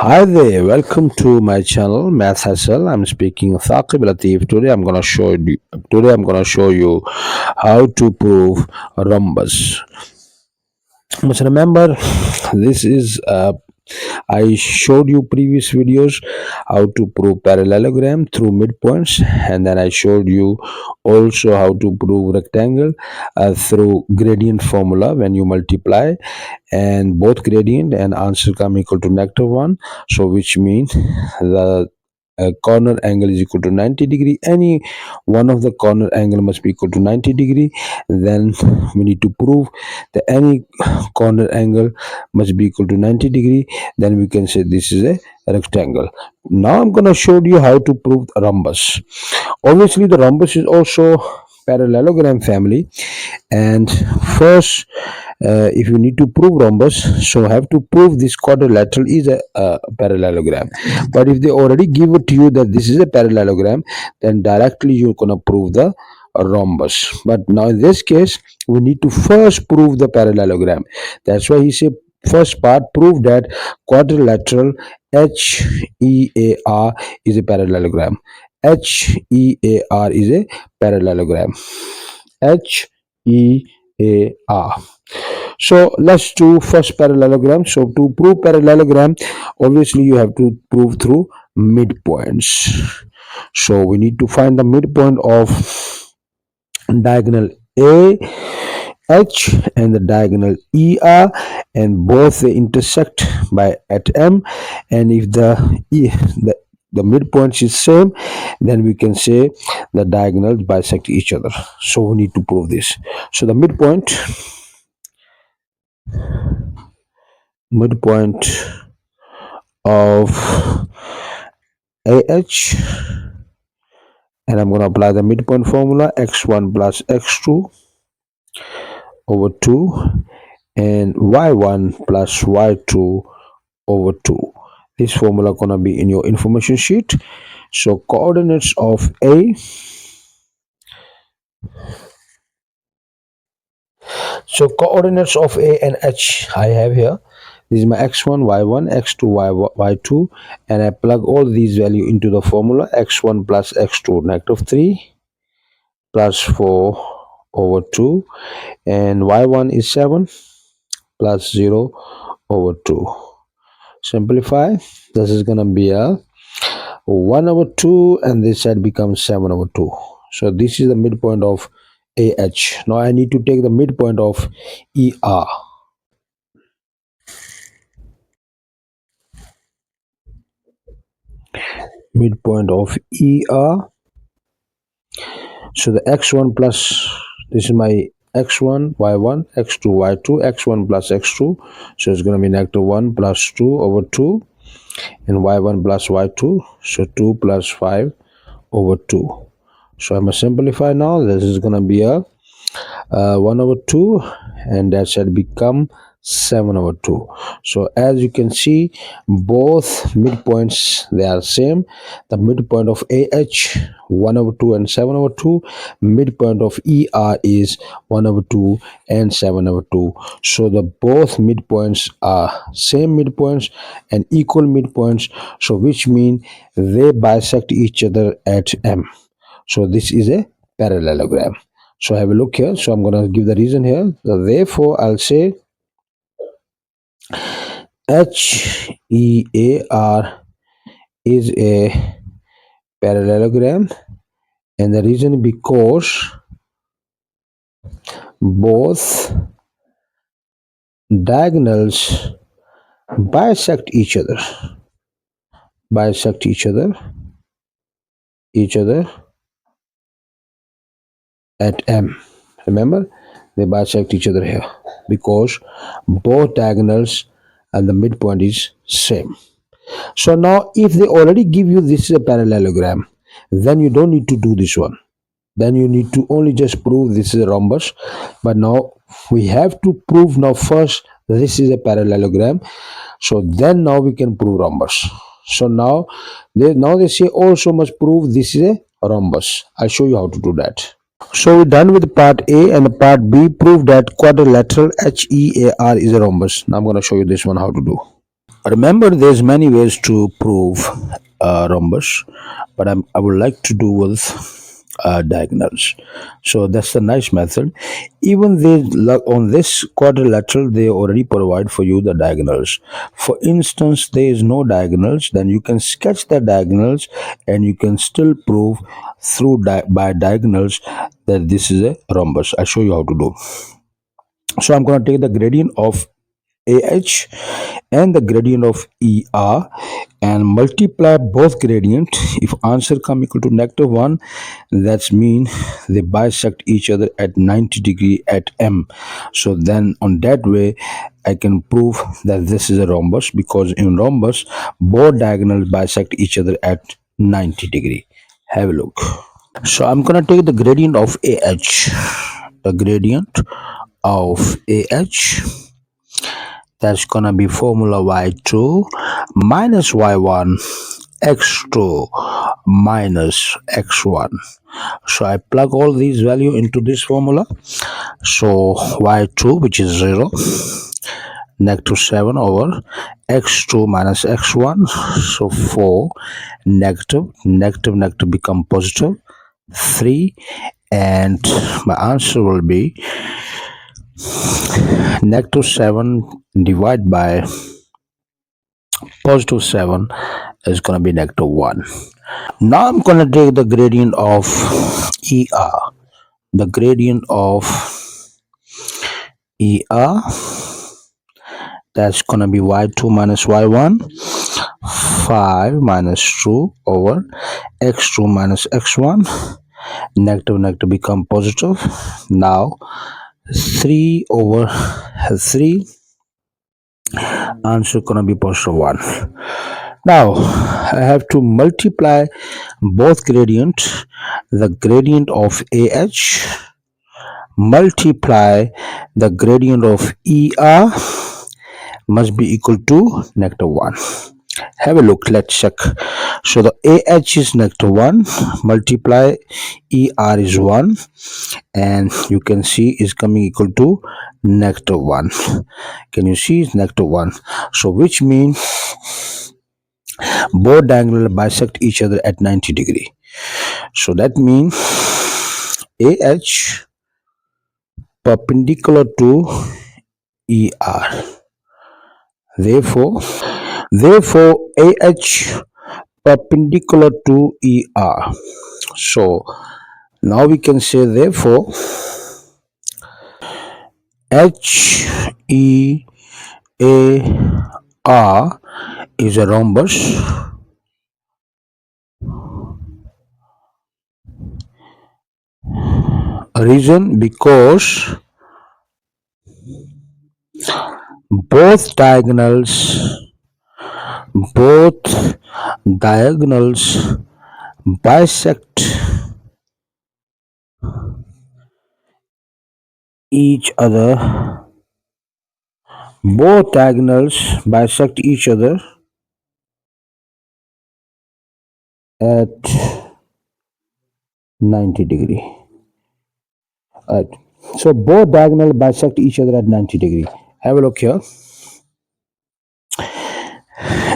Hi there, welcome to my channel mathssl. I'm speaking Thaqib Latif. Today I'm gonna show you how to prove a rhombus. Must remember, this is I showed you previous videos how to prove parallelogram through midpoints, and then I showed you also how to prove rectangle through gradient formula when you multiply and both gradient and answer come equal to -1, so which means the corner angle is equal to 90 degree. Any one of the corner angle must be equal to 90 degree. Then we need to prove that any corner angle must be equal to 90 degree. Then we can say this is a rectangle. Now I'm going to show you how to prove a rhombus. Obviously the rhombus is also parallelogram family, and first if you need to prove rhombus, so have to prove this quadrilateral is a parallelogram. But if they already give it to you that this is a parallelogram, then directly you're gonna prove the rhombus. But now in this case we need to first prove the parallelogram. That's why he said first part, prove that quadrilateral HEAR is a parallelogram. HEAR is a parallelogram. HEAR. So let's do first parallelogram. So to prove parallelogram, obviously you have to prove through midpoints. So we need to find the midpoint of diagonal AH and the diagonal ER, and both they intersect by at M. And if the midpoints is same, then we can say the diagonals bisect each other. So we need to prove this. So the midpoint of AH, and I'm going to apply the midpoint formula, x1 plus x2 over 2 and y1 plus y2 over 2. This formula going to be in your information sheet. So coordinates of A, and H I have here. This is my x1, y1, x2, y2, and I plug all these values into the formula. X1 plus x2, -3 plus 4 over 2, and y1 is 7 plus 0 over 2. Simplify. This is gonna be a 1 over 2, and this side becomes 7 over 2. So this is the midpoint of AH. Now I need to take the midpoint of ER. Midpoint of ER. So the x1 plus, this is my x1, y1, x2, y2, x1 plus x2. So it's going to be -1 plus 2 over 2, and y1 plus y2. So 2 plus 5 over 2. So I'm going to simplify now. This is going to be a 1 over 2, and that shall become 7 over 2. So as you can see, both midpoints, they are same. The midpoint of AH 1 over 2 and 7 over 2. Midpoint of ER is 1 over 2 and 7 over 2. So the both midpoints are same midpoints and equal midpoints, so which mean they bisect each other at M. So this is a parallelogram. So have a look here. So I'm going to give the reason here. So therefore I'll say HEAR is a parallelogram, and the reason because both diagonals bisect each other at M. Remember, they bisect each other here because both diagonals and the midpoint is same. So now if they already give you this is a parallelogram, then you don't need to do this one. Then you need to only just prove this is a rhombus. But now we have to prove now first this is a parallelogram. So then now we can prove rhombus. So now they say also must prove this is a rhombus. I'll show you how to do that. So we're done with part A, and the part B, prove that quadrilateral HEAR is a rhombus. Now I'm going to show you this one how to do. Remember, there's many ways to prove rhombus, but I would like to do with diagonals. So that's the nice method. Even on this quadrilateral, they already provide for you the diagonals. For instance, there is no diagonals, then you can sketch the diagonals, and you can still prove through by diagonals that this is a rhombus. I'll show you how to do. So I'm going to take the gradient of AH and the gradient of ER and multiply both gradient. If answer come equal to -1, that's mean they bisect each other at 90 degree at M. So then on that way I can prove that this is a rhombus, because in rhombus both diagonals bisect each other at 90 degree. Have a look. So I'm gonna take the gradient of AH. The gradient of AH, that's gonna be formula y2 minus y1 x2 minus x1. So I plug all these value into this formula. So y2, which is 0, -7 over x2 minus x1, so 4, negative become positive 3, and my answer will be -7 divided by +7 is going to be -1. Now I'm going to take the gradient of ER. The gradient of ER, that's going to be y2 minus y1, 5 minus 2 over x2 minus x1, negative become positive. Now 3 over 3, answer gonna be +1. Now I have to multiply both gradient. The gradient of AH multiply the gradient of ER must be equal to -1. Have a look, let's check. So the AH is -1, multiply ER is 1, and you can see is coming equal to -1. Can you see it's -1? So which means both diagonals bisect each other at 90 degree. So that means AH perpendicular to ER. Therefore AH perpendicular to ER. So now we can say therefore HEAR is a rhombus. Reason because both diagonals bisect each other. Both diagonals bisect each other at 90 degree. Right. So both diagonals bisect each other at 90 degree. Have a look here.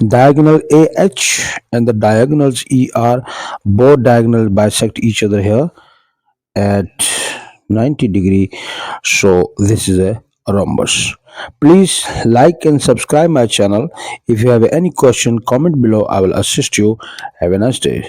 Diagonal AH and the diagonals ER, both diagonals bisect each other here at 90 degree. So this is a rhombus. Please like and subscribe my channel. If you have any question, comment below. I will assist you. Have a nice day.